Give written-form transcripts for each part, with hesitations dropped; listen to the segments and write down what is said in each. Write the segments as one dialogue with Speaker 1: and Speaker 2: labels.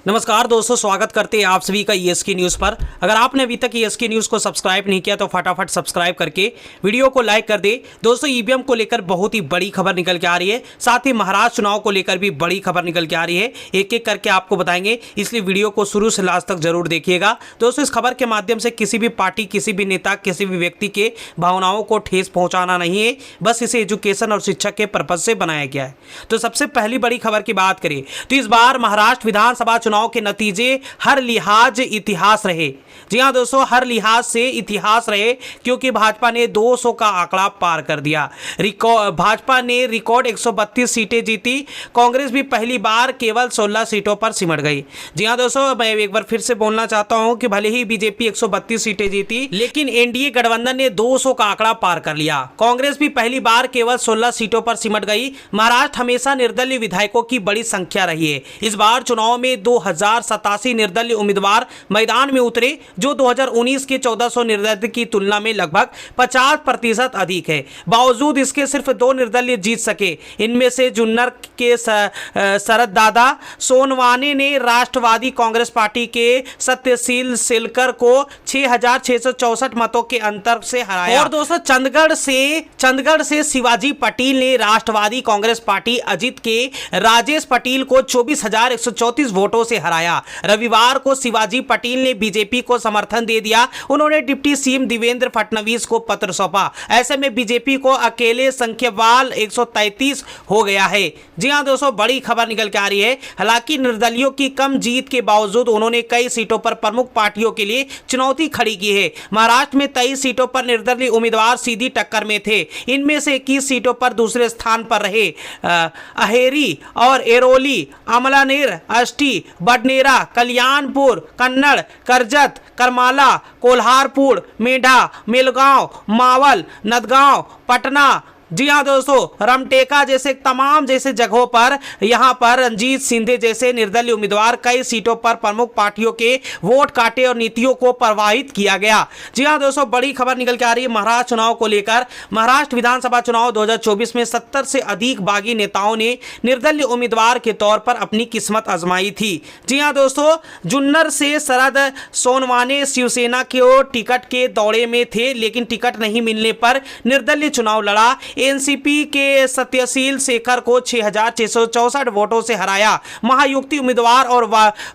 Speaker 1: नमस्कार दोस्तों, स्वागत करते हैं आप सभी का ईएसके न्यूज़ पर। अगर आपने अभी तक ईएसके न्यूज़ को सब्सक्राइब नहीं किया तो फटाफट सब्सक्राइब करके वीडियो को लाइक कर दे। दोस्तों, ईवीएम को लेकर बहुत ही बड़ी खबर निकल के आ रही है, साथ ही महाराष्ट्र चुनाव को लेकर भी बड़ी खबर निकल के आ रही है। एक एक करके आपको बताएंगे, इसलिए वीडियो को शुरू से लास्ट तक जरूर देखिएगा। दोस्तों, इस खबर के माध्यम से किसी भी पार्टी, किसी भी नेता, किसी भी व्यक्ति के भावनाओं को ठेस पहुंचाना नहीं है, बस इसे एजुकेशन और शिक्षा के पर्पज से बनाया गया है। तो सबसे पहली बड़ी खबर की बात करें तो इस बार महाराष्ट्र विधानसभा चुनाव के नतीजे हर लिहाज इतिहास रहे। जी हां दोस्तों, हर लिहाज से इतिहास रहे, क्योंकि भाजपा ने 200 का आंकड़ा पार कर दिया। भाजपा ने रिकॉर्ड 132 सीटें जीती। कांग्रेस भी पहली बार केवल 16 सीटों पर सिमट गई। जी हां दोस्तों, मैं एक बार फिर से बोलना चाहता हूं कि भले ही बीजेपी 132 सीटें जीती, लेकिन एनडीए गठबंधन ने 200 का आंकड़ा पार कर लिया। कांग्रेस भी पहली बार केवल 16 सीटों पर सिमट गई। महाराष्ट्र हमेशा निर्दलीय विधायकों की बड़ी संख्या रही है। इस बार चुनाव में 2087 निर्दलीय उम्मीदवार मैदान में उतरे, जो 2019 के 1400 निर्दलीय की तुलना में लगभग 50% अधिक है। बावजूद इसके सिर्फ 2 निर्दलीय जीत सके। इनमें से जुन्नर के शरद दादा सोनवाने ने राष्ट्रवादी कांग्रेस पार्टी के सत्यशील सिलकर को 6664 मतों के अंतर से हराया। और दोस्तों, चंडगढ़ से शिवाजी पटेल ने राष्ट्रवादी कांग्रेस पार्टी अजित के राजेश पटेल को 24,134 वोटों से हराया। रविवार को शिवाजी पटेल ने बीजेपी को समर्थन दे दिया। उन्होंने डिप्टी सीएम देवेंद्र फडणवीस को पत्र सौंपा। ऐसे में बीजेपी को अकेले संख्याबल 133 हो गया है। जी हां दोस्तों, बड़ी खबर निकल के आ रही है। हालांकि निर्दलियों की कम जीत के बावजूद उन्होंने कई सीटों पर प्रमुख पार्टियों के लिए चुनौती खड़ी की है। महाराष्ट्र में 23 सीटों पर निर्दलीय उम्मीदवार सीधी टक्कर में थे। इनमें से 21 सीटों पर दूसरे स्थान पर रहे अहेरी और एरोली, अमलानेर, अष्टी, बडनेरा, कल्याणपुर, कन्नड़, कर्जत, करमाला, कोल्हारपुर, मेढा, मेलगांव, मावल, नदगांव, पटना। जी हाँ दोस्तों, रमटेका जैसे तमाम जगहों पर यहाँ पर रंजीत सिंधे जैसे निर्दलीय उम्मीदवार कई सीटों पर प्रमुख पार्टियों के वोट काटे और नीतियों को प्रभावित किया गया। जी हाँ दोस्तों, बड़ी खबर निकल के आ रही है महाराष्ट्र चुनाव को लेकर। महाराष्ट्र विधानसभा चुनाव 2024 में 70 से अधिक बागी नेताओं ने निर्दलीय उम्मीदवार के तौर पर अपनी किस्मत आजमाई थी। जी हाँ दोस्तों, जुन्नर से शरद सोनवाने शिवसेना के टिकट के दौरे में थे, लेकिन टिकट नहीं मिलने पर निर्दलीय चुनाव लड़ा। एनसीपी के सत्यशील शेखर को 6664 वोटों से हराया। महायुति उम्मीदवार और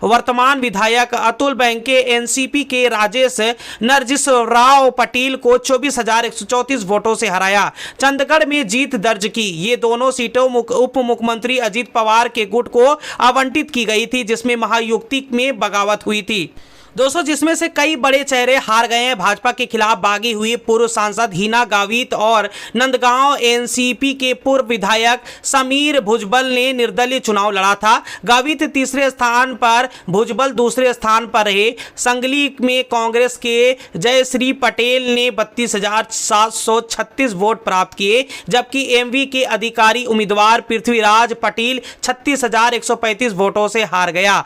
Speaker 1: वर्तमान विधायक अतुल बेंके एनसीपी के राजेश नरसिंहराव पटेल को 24,134 वोटों से हराया। चंडगढ़ में जीत दर्ज की। ये दोनों सीटों उप मुख्यमंत्री अजित पवार के गुट को आवंटित की गई थी, जिसमें महायुति में बगावत हुई थी दोस्तों, जिसमें से कई बड़े चेहरे हार गए हैं। भाजपा के खिलाफ बागी हुई पूर्व सांसद हिना गावित और नंदगांव एनसीपी के पूर्व विधायक समीर भुजबल ने निर्दलीय चुनाव लड़ा था। गावित तीसरे स्थान पर, भुजबल दूसरे स्थान पर रहे। संगली में कांग्रेस के जयश्री पटेल ने 32,736 वोट प्राप्त किए, जबकि एमवी के अधिकारी उम्मीदवार पृथ्वीराज पटेल 36,135 वोटों से हार गया।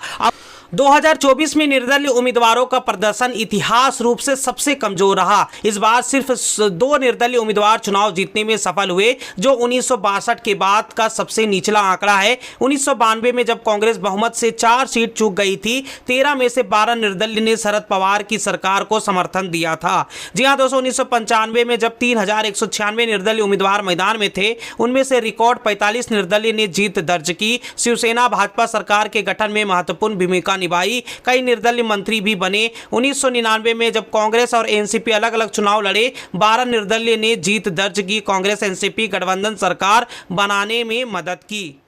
Speaker 1: 2024 में निर्दलीय उम्मीदवारों का प्रदर्शन इतिहास रूप से सबसे कमजोर रहा। इस बार सिर्फ 2 निर्दलीय उम्मीदवार चुनाव जीतने में सफल हुए, जो 1962 के बाद का सबसे निचला आंकड़ा है। 1992 में जब कांग्रेस बहुमत से 4 सीट चूक गई थी, 13 में से 12 निर्दलीय ने शरद पवार की सरकार को समर्थन दिया था। जी हाँ दोस्तों, 1995 में जब 3196 निर्दलीय उम्मीदवार मैदान में थे, उनमें से रिकॉर्ड 45 निर्दलीय ने जीत दर्ज की। शिवसेना भाजपा सरकार के गठन में महत्वपूर्ण भूमिका निभाई। कई निर्दलीय मंत्री भी बने। 1999 में जब कांग्रेस और एनसीपी अलग अलग चुनाव लड़े, 12 निर्दलीय ने जीत दर्ज की। कांग्रेस एनसीपी गठबंधन सरकार बनाने में मदद की।